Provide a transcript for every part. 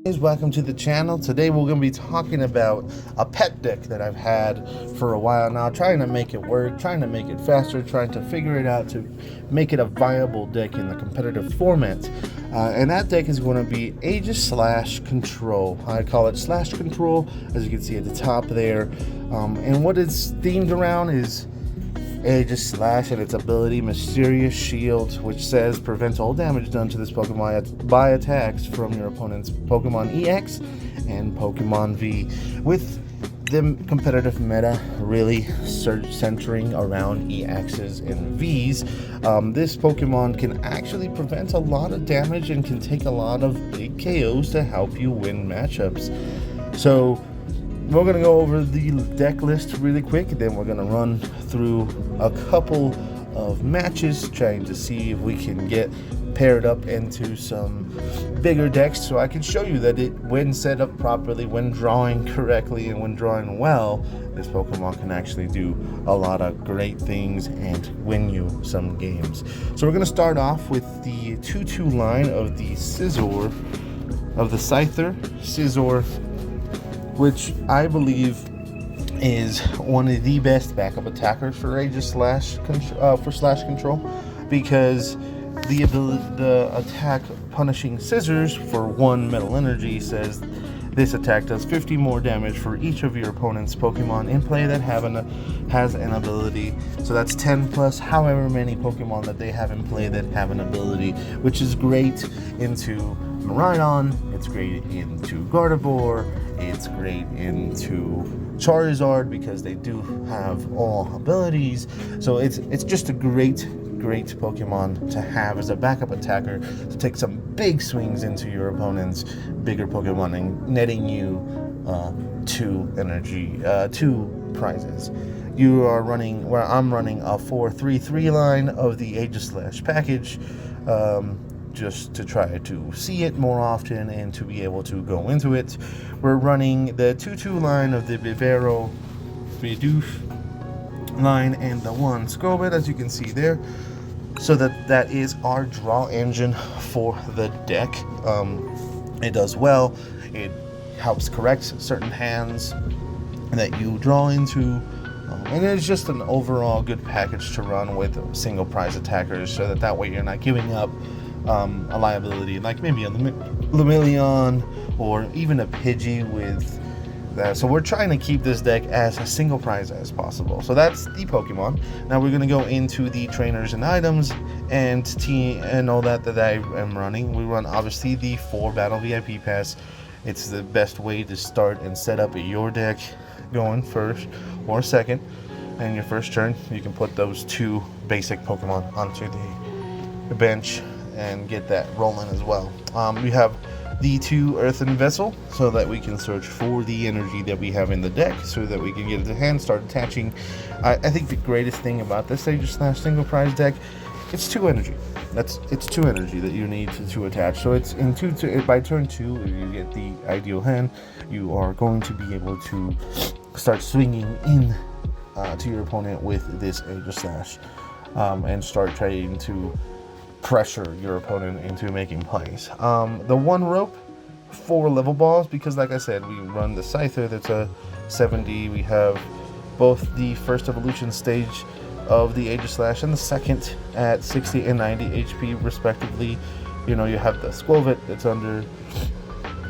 Welcome to the channel. Today we're going to be talking about a pet deck that I've had for a while now, trying to make it work, trying to make it faster, trying to figure it out to make it a viable deck in the competitive format. And that deck is going to be Aegis Control. I call it Slash Control, as you can see at the top there. And what it's themed around is Aegis Slash and its ability Mysterious Shield, which says prevents all damage done to this Pokemon by attacks from your opponent's Pokemon EX and Pokemon V, with the competitive meta really centering around EXs and Vs. This Pokemon can actually prevent a lot of damage and can take a lot of big KOs to help you win matchups. So we're going to go over the deck list really quick, and then we're going to run through a couple of matches trying to see if we can get paired up into some bigger decks, so I can show you that when set up properly, when drawing correctly, and when drawing well, this Pokemon can actually do a lot of great things and win you some games. So we're going to start off with the 2-2 line of the Scyther Scizor, which I believe is one of the best backup attackers for Aegis Slash Control, because the attack punishing Scissors for 1 metal energy says this attack does 50 more damage for each of your opponent's Pokemon in play that has an ability. So that's 10 plus however many Pokemon that they have in play that have an ability, which is great into Miraidon, it's great into Gardevoir, it's great into Charizard because they do have all abilities. So it's just a great Pokemon to have as a backup attacker to take some big swings into your opponent's bigger Pokemon and netting you 2 prizes. You are running, where I'm running a 4-3-3 line of the Aegis Slash package, just to try to see it more often and to be able to go into it. We're running the 2-2 line of the Bidoof line and the 1 Scobit, as you can see there. So that is our draw engine for the deck. It does well. It helps correct certain hands that you draw into. And it's just an overall good package to run with single prize attackers, so that way you're not giving up a liability like maybe a Lemillion or even a Pidgey with that. So we're trying to keep this deck as a single prize as possible. So that's the Pokemon. Now we're going to go into the trainers and items and all that I am running. We run obviously the 4 Battle VIP Pass. It's the best way to start and set up your deck going first or second. And your first turn, you can put those 2 basic Pokemon onto the bench and get that rolling as well. We have the 2 Earthen Vessel, so that we can search for the energy that we have in the deck, so that we can get it to hand, start attaching. I think the greatest thing about this Aegis Slash single prize deck, it's 2 energy. It's 2 energy that you need to attach. So it's in by turn 2, if you get the ideal hand, you are going to be able to start swinging in to your opponent with this Aegis Slash, and start trying to pressure your opponent into making plays. The 1 rope, 4 level balls, because like I said, we run the Scyther that's a 70. We have both the first evolution stage of the Aegis Slash and the second at 60 and 90 HP respectively. You know, you have the Squovit that's under,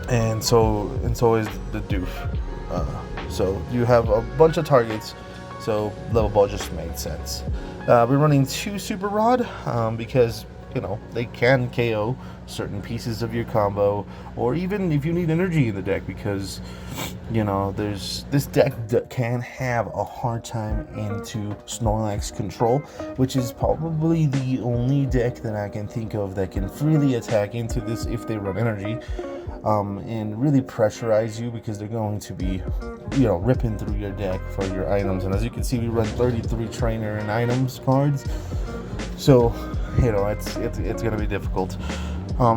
and so is the Doof. So you have a bunch of targets, so level ball just made sense. We're running 2 Super Rod, because you know, they can KO certain pieces of your combo, or even if you need energy in the deck, because you know this deck can have a hard time into Snorlax control, which is probably the only deck that I can think of that can freely attack into this if they run energy, and really pressurize you, because they're going to be, you know, ripping through your deck for your items. And as you can see, we run 33 trainer and items cards, so you know it's going to be difficult.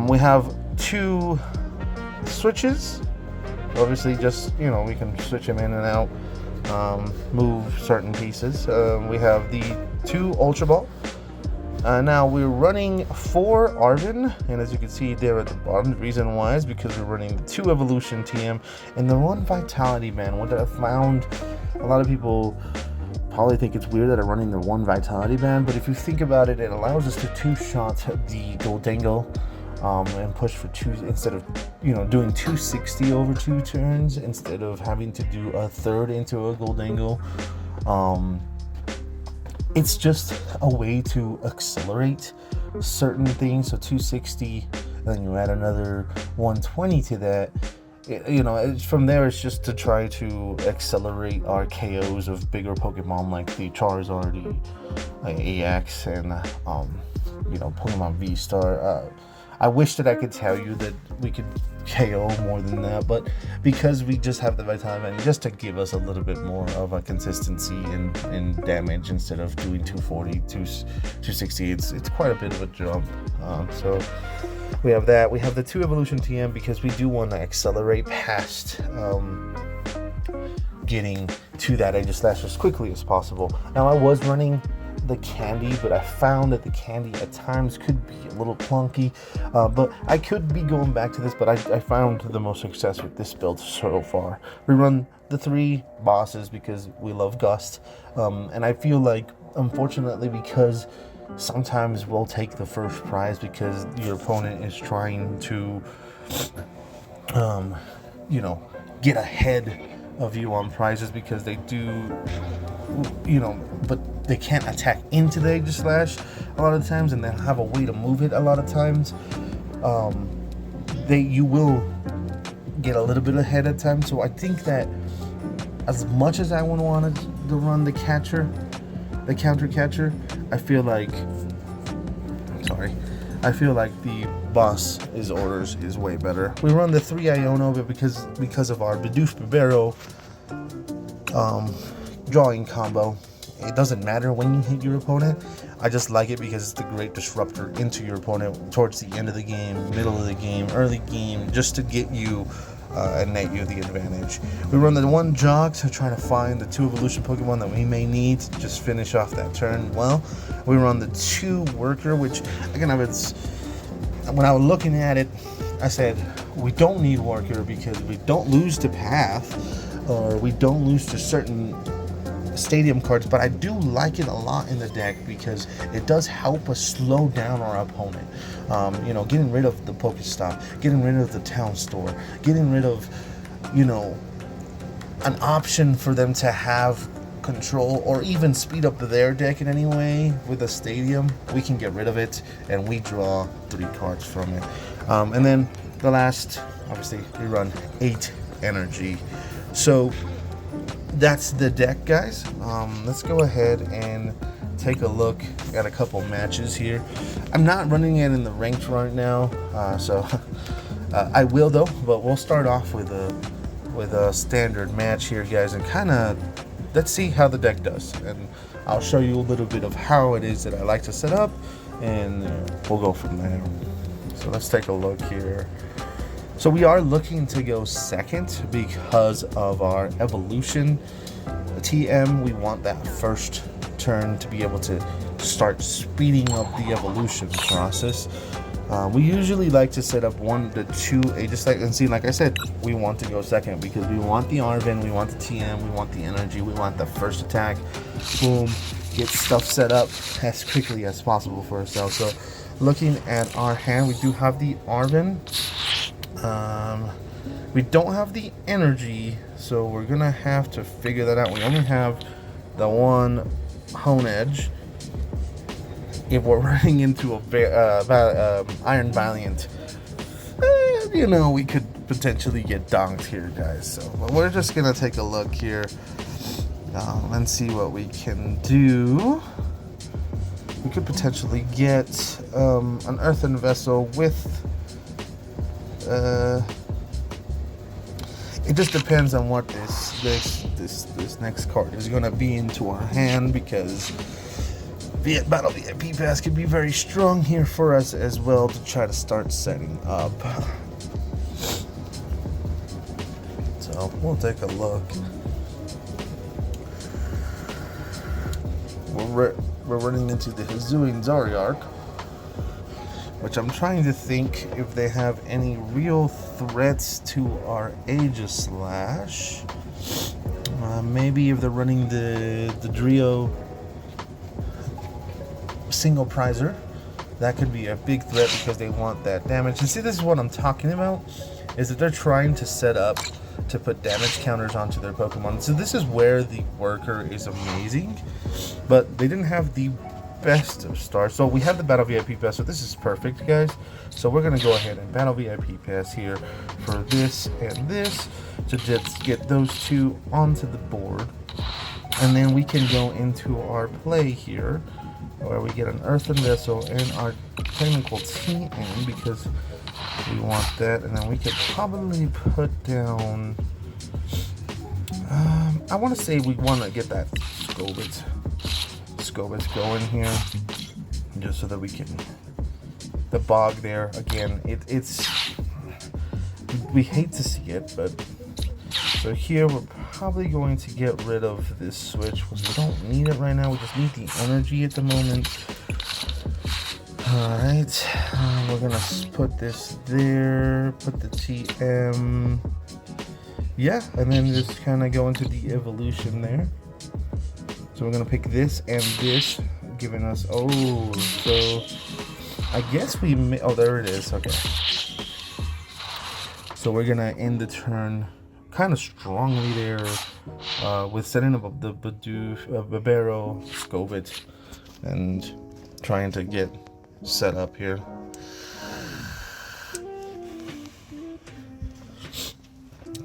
We have 2 switches. Obviously, just, you know, we can switch them in and out, move certain pieces. We have the 2 Ultra Ball, Now we're running 4 Arven, and as you can see there at the bottom, the reason why is because we're running the 2 Evolution TM and the 1 Vitality Band. What I found, a lot of people probably think it's weird that I'm running the 1 Vitality Band, but if you think about it, it allows us to 2-shot the Goldangle and push for 2 instead of, you know, doing 260 over 2 turns instead of having to do a third into a Goldangle. It's just a way to accelerate certain things. So 260, and then you add another 120 to that. You know, from there it's just to try to accelerate our KOs of bigger Pokemon like the Charizard, like AX, and you know, Pokemon V-Star. I wish that I could tell you that we could KO more than that, but because we just have the Vitality Band, just to give us a little bit more of a consistency in damage instead of doing 240, 260, it's quite a bit of a jump. So we have that. We have the 2 Evolution TM because we do want to accelerate past getting to that Aegislash as quickly as possible. Now I was running the candy, but I found that the candy at times could be a little clunky, but I could be going back to this, but I found the most success with this build so far. We run the 3 bosses because we love Gust, and I feel like, unfortunately, because sometimes we'll take the first prize because your opponent is trying to you know, get ahead of you on prizes because they do, you know, but they can't attack into the Aegislash a lot of times, and they'll have a way to move it a lot of times. You will get a little bit ahead at times. So I think that as much as I wanted to run the catcher, the counter catcher, I feel like the boss's orders is way better. We run the 3 Iono, but because of our Bidoof Bibero drawing combo, it doesn't matter when you hit your opponent. I just like it because it's the great disruptor into your opponent towards the end of the game, middle of the game, early game, just to get you and net you the advantage. We run the 1 Jog to try to find the 2 evolution Pokemon that we may need to just finish off that turn well. We run the 2 Worker, which again, when I was looking at it, I said we don't need Worker because we don't lose to Path or we don't lose to certain stadium cards, but I do like it a lot in the deck because it does help us slow down our opponent. You know, getting rid of the Pokestop, getting rid of the town store, getting rid of, you know, an option for them to have control or even speed up their deck in any way with a stadium. We can get rid of it and we draw 3 cards from it. And then the last, obviously, we run 8 energy. So that's the deck, guys. Let's go ahead and take a look at a couple matches here. I'm not running it in the ranked right now, so I will though. But we'll start off with a standard match here, guys, and kind of let's see how the deck does. And I'll show you a little bit of how it is that I like to set up, and we'll go from there. So let's take a look here. So we are looking to go second because of our evolution TM. We want that first turn to be able to start speeding up the evolution process. We usually like to set up 1 to 2 Aegislash, and see, like I said, we want to go second because we want the Arven, we want the TM, we want the energy, we want the first attack. Boom, get stuff set up as quickly as possible for ourselves. So looking at our hand, we do have the Arven. We don't have the energy, so we're gonna have to figure that out. We only have the 1 Hone Edge. If we're running into a Iron Valiant, you know, we could potentially get donked here, guys. So we're just gonna take a look here and see what we can do. We could potentially get an Earthen Vessel with. It just depends on what this next card is going to be into our hand, because Battle VIP Pass could be very strong here for us as well to try to start setting up. So we'll take a look. we're running into the Hisuian Zariark, which I'm trying to think if they have any real threats to our AEGISLASH. Maybe if they're running the Drio single prizer, that could be a big threat because they want that damage. And see, this is what I'm talking about, is that they're trying to set up to put damage counters onto their Pokemon. So this is where the worker is amazing, but they didn't have the best of stars. So we have the Battle VIP Pass, so this is perfect, guys. So we're gonna go ahead and Battle VIP Pass here for this and this to just get those two onto the board, and then we can go into our play here where we get an Earthen Vessel and our technical TM because we want that, and then we could probably put down I want to say we want to get that Scobits going here just so that we can the bog there again. It's we hate to see it, but so here we're probably going to get rid of this switch because we don't need it right now. We just need the energy at the moment. Alright, we're gonna put this there, put the TM, yeah, and then just kind of go into the evolution there. So we're gonna pick this and this, giving us, oh, so I guess we may, oh, there it is, okay. So we're gonna end the turn kind of strongly there with setting up the Babero Scovit and trying to get set up here.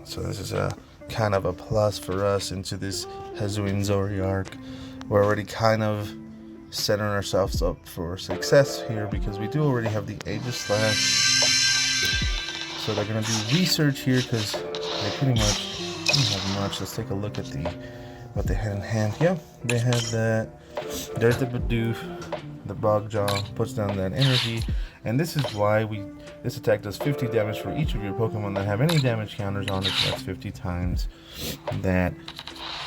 So this is a kind of a plus for us into this Hisuian Zoriark. We're already kind of setting ourselves up for success here because we do already have the AEGISLASH. So they're gonna do research here because they pretty much don't have much. Let's take a look at what they had in hand. Yeah, they had that. There's the Bidoof. The Bogjaw puts down that energy, and this is why this attack does 50 damage for each of your Pokemon that have any damage counters on it. So that's 50 times that.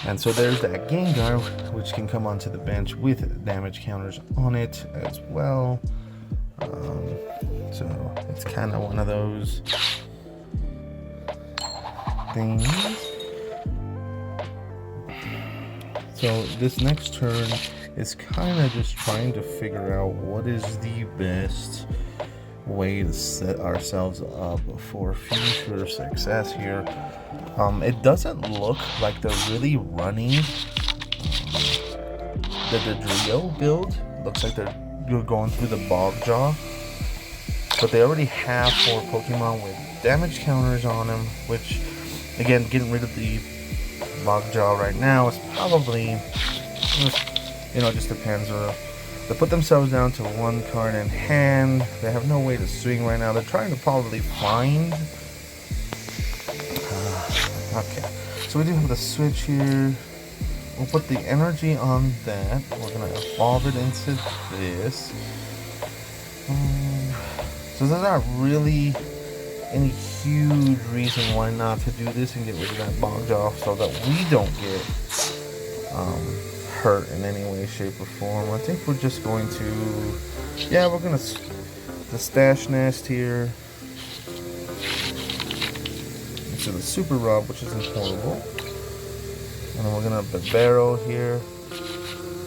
And so there's that Gengar, which can come onto the bench with damage counters on it as well. So it's kind of one of those things. So this next turn is kind of just trying to figure out what is the best way to set ourselves up for future success here. It doesn't look like they're really running the Drio build. Looks like they're going through the Bogjaw, but they already have 4 Pokemon with damage counters on them, which again, getting rid of the Bogjaw right now is probably, you know, it just depends. They put themselves down to 1 card in hand. They have no way to swing right now. They're trying to probably find. Okay, so we do have the switch here. We'll put the energy on that. We're gonna evolve it into this. So there's not really any huge reason why not to do this and get rid of that Bogjaw so that we don't get hurt in any way, shape, or form. I think we're just going to, yeah, we're gonna the Stash Nest here into the Super Rob, which isn't horrible, and then we're gonna Babero here.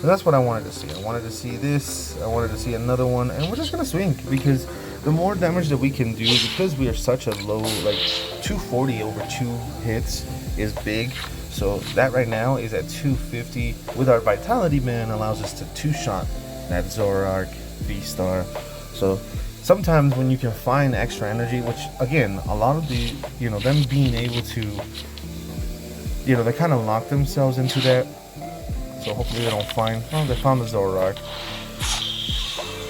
And that's what I wanted to see. I wanted to see this. I wanted to see another one, and we're just gonna swing because the more damage that we can do, because we are such a low, like 240 over 2 hits is big. So that right now is at 250. With our Vitality Band allows us to 2-shot that Zoroark V-Star. So sometimes when you can find extra energy, which again, a lot of the, you know, them being able to, you know, they kind of lock themselves into that. So hopefully they don't find, oh, they found the Zoroark.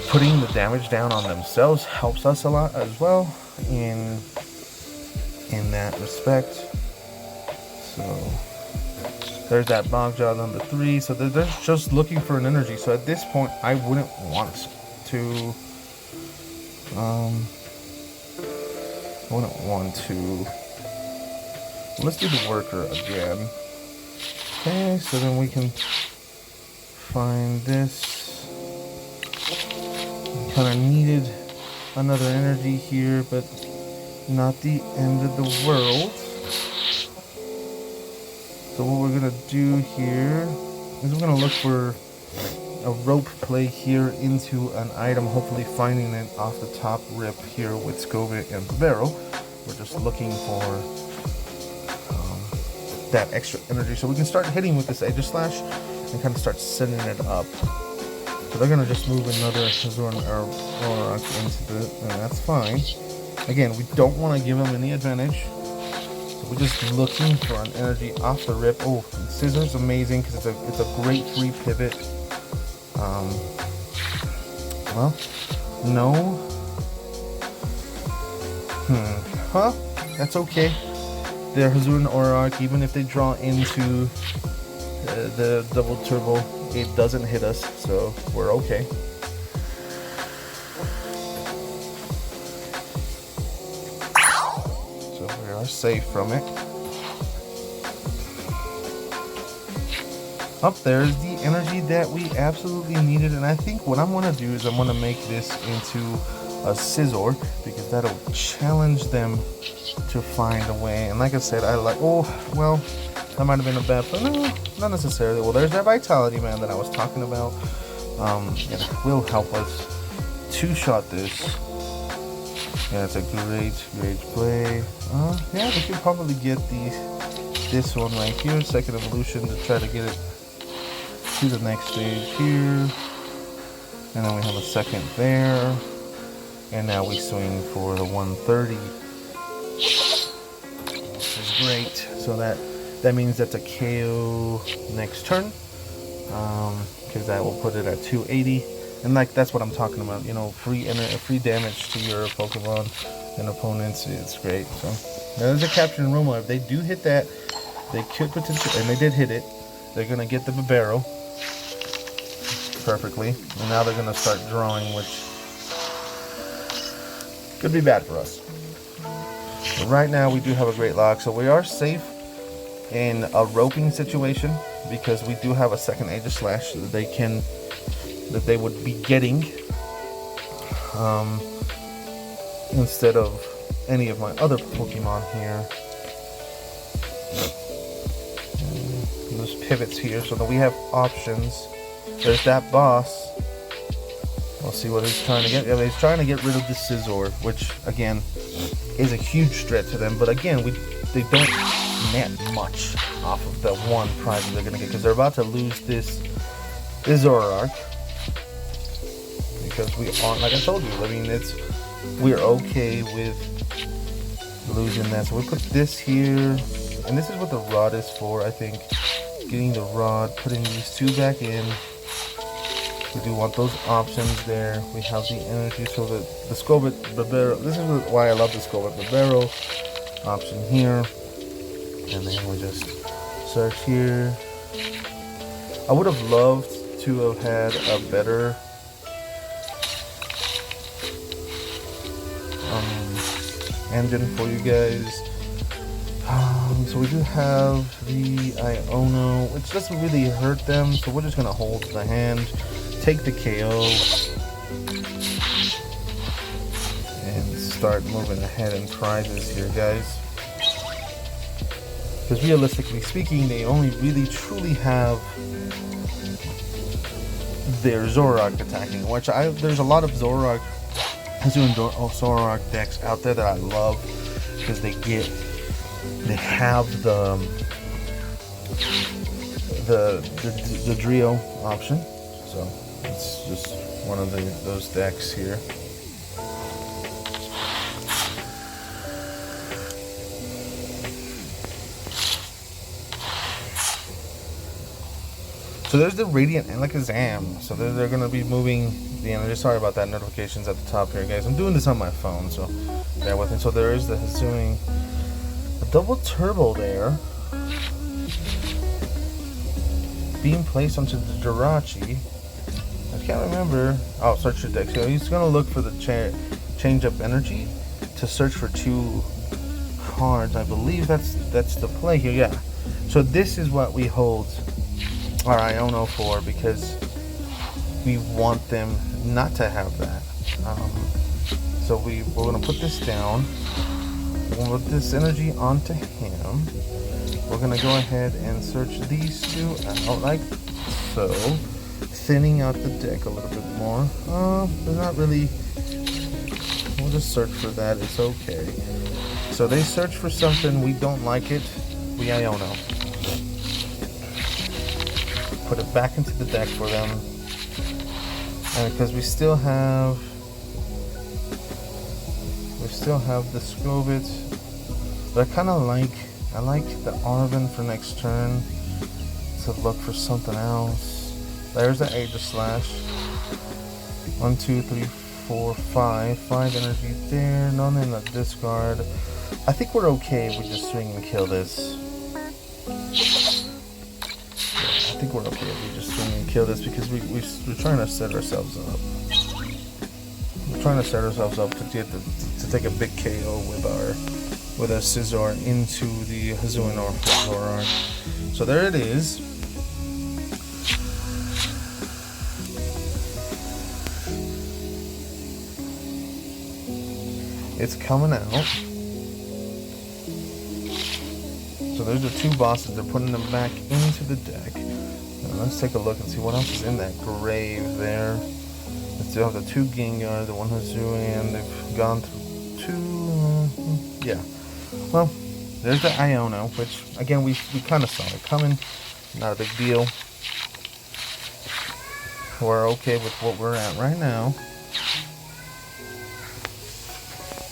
Putting the damage down on themselves helps us a lot as well in that respect. So there's that Bogjaw number 3. So they're just looking for an energy. So at this point, I wouldn't want to. Let's do the worker again. Okay, so then we can find this. kind of needed another energy here, but not the end of the world. So what we're gonna do here is we're gonna look for a rope play here into an item, hopefully finding it off the top rip here with Scovit and Barrel. We're just looking for that extra energy so we can start hitting with this Aegislash and kind of start setting it up. So they're gonna just move another Zorn or into it, and that's fine. Again, we don't want to give them any advantage. So we're just looking for an energy off the rip. Oh, Scissor's amazing because it's a great free pivot. Well, no. That's okay. Their Hazuran Auroch, even if they draw into the double turbo, it doesn't hit us, so we're okay. So we are safe from it. Up there's the energy that we absolutely needed, and I think what I'm going to do is I'm going to make this into a Scizor because that'll challenge them to find a way. And like I said, I like, oh, well, that might have been a bad play. No, not necessarily. Well, there's that Vitality Man that I was talking about. It will help us two-shot this. Yeah, it's a great play. Yeah, we could probably get this one right here, second evolution, to try to get it to the next stage here. And then we have a second there. And now we swing for the 130. Which is great. So that means that's a KO next turn. Because that will put it at 280. And like that's what I'm talking about, you know, free damage to your Pokemon and opponents. It's great. So there's a Capture and Romo. If they do hit that, they could potentially, and they did hit it. They're gonna get the Barrel perfectly, and now they're gonna start drawing, which could be bad for us. But right now we do have a great lock, so we are safe in a roping situation because we do have a second Aegislash that they would be getting instead of any of my other Pokemon here. And there's pivots here, so that we have options. There's that boss. We'll see what he's trying to get. Yeah, he's trying to get rid of the Scizor, which again is a huge threat to them. But again, they don't net much off of the one prize that they're gonna get because they're about to lose this Zoroark. Because we aren't, like I told you, I mean, we're okay with losing that. So we put this here, and this is what the rod is for, I think. Getting the rod, putting these two back in. We do want those options there. We have the energy, so that the Scovit Barrel, this is why I love the Scovit Barrel option here. And then we just search here. I would have loved to have had a better engine for you guys. So we do have the Iono, which doesn't really hurt them, so we're just gonna hold the hand, take the KO, and start moving ahead in prizes here, guys. Because realistically speaking, they only really truly have their Zoroark attacking, which there's a lot of Zoroark decks out there that I love because they have the Drio option, so it's just one of those decks here. So there's the Radiant Alakazam. So they're going to be moving the energy. Sorry about that, notifications at the top here, guys. I'm doing this on my phone, so bear with me. So there is the Hisuian, a double turbo there, being placed onto the Jirachi. I can't remember. Oh, search your deck. So he's going to look for the change up energy to search for 2 cards. I believe that's the play here. Yeah. So this is what we hold our Iono for, because we want them not to have that. So we're going to put this down. We'll put this energy onto him. We're going to go ahead and search these two out like so. Thinning out the deck a little bit more. They're not really... We'll just search for that. It's okay. So they search for something. We don't like it. We Iono. Put it back into the deck for them. And because we still have the Skobit. But I like the Arven for next turn to look for something else. There's the AEGISLASH. 1, 2, 3, 4, 5. 5 energy there. None in the discard. I think we're okay if we just swing and kill this. I think we're okay if we just swing and kill this because we're trying to set ourselves up. We're trying to set ourselves up to take a big KO with our Scizor into the Hisuian or Zoroark. So there it is. It's coming out. So there's the two bosses. They're putting them back into the deck. Now let's take a look and see what else is in that grave there. They still have the two Gengar, the one Hisuian. They've gone through two. Yeah. Well, there's the Iono, which again we kind of saw it coming. Not a big deal. We're okay with what we're at right now.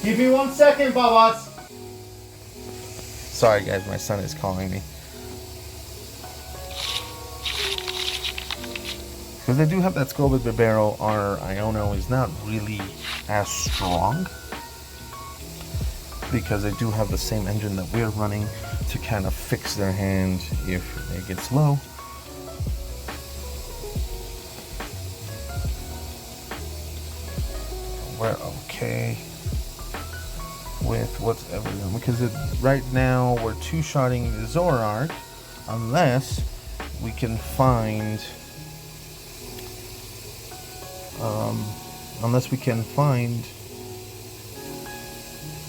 Give me 1 second, Babas. Sorry guys, my son is calling me. Because they do have that Skobit Bibarel, our Iono is not really as strong. Because they do have the same engine that we're running to kind of fix their hand if it gets low. We're okay with what's everything because right now we're two-shotting the Zoroark unless we can find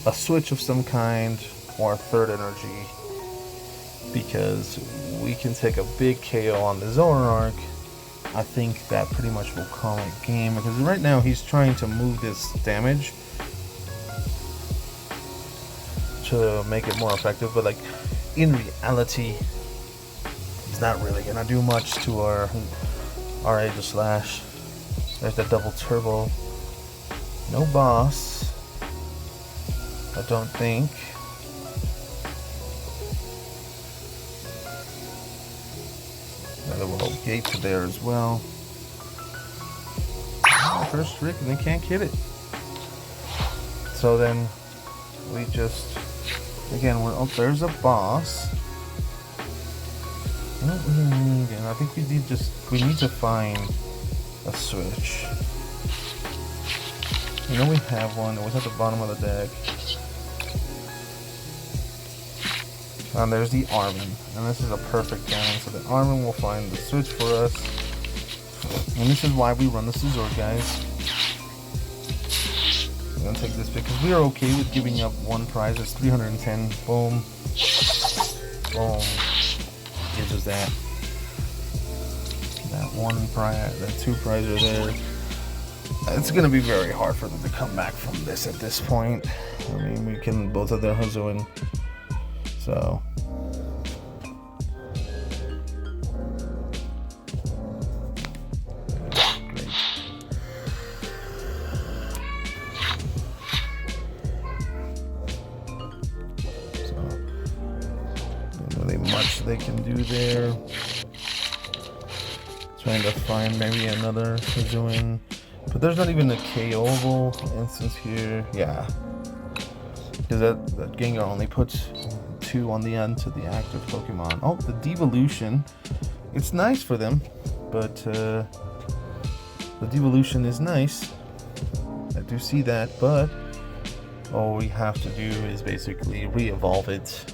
a switch of some kind or a third energy, because we can take a big KO on the Zoroark. I think that pretty much will call it game because right now he's trying to move this damage to make it more effective, but like in reality he's not really gonna do much to our AEGISLASH. There's that double turbo. No boss, I don't think. Another little gate to there as well. First trick and they can't get it. So then we just again there's a boss. I don't really need it. I think we need to find a switch. You know we have one. It was at the bottom of the deck. And there's the Arven, and this is a perfect game. So the Arven will find the switch for us, and this is why we run the Scizor, guys. I'm gonna take this because we are okay with giving up one prize. It's 310. Boom, boom. Gives us that one prize, that two prize are there. It's gonna be very hard for them to come back from this at this point. I mean, we can both of their Hisuian. So great. So not really much they can do there. Trying to find maybe another Hisuian, but there's not even a KO'able instance here. Yeah, because that Gengar only puts 2 on the end to the active Pokemon. Oh, the devolution. It's nice for them, but the devolution is nice. I do see that, but all we have to do is basically re-evolve it.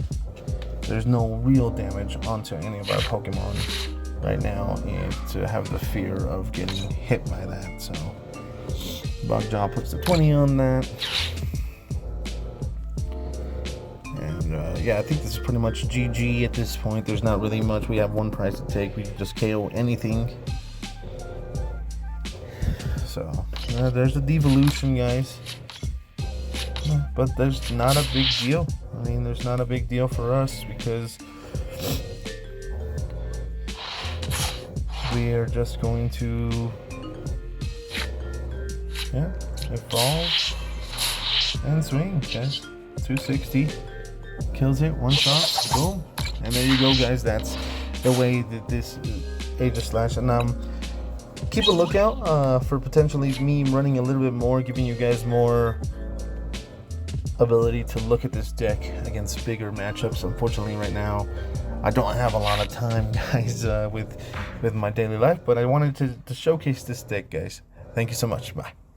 There's no real damage onto any of our Pokemon right now, and to have the fear of getting hit by that. So Bogjaw puts the 20 on that. And yeah, I think this is pretty much GG at this point. There's not really much. We have one prize to take. We can just KO anything. So there's the devolution, guys. But there's not a big deal. I mean, there's not a big deal for us because we are just going to, yeah, evolve and swing. Okay, 260 kills it, one shot, boom, and there you go, guys. That's the way that this AEGISLASH. And keep a lookout for potentially me running a little bit more, giving you guys more ability to look at this deck against bigger matchups. Unfortunately, right now I don't have a lot of time, guys, with my daily life, but I wanted to showcase this deck, guys. Thank you so much. Bye.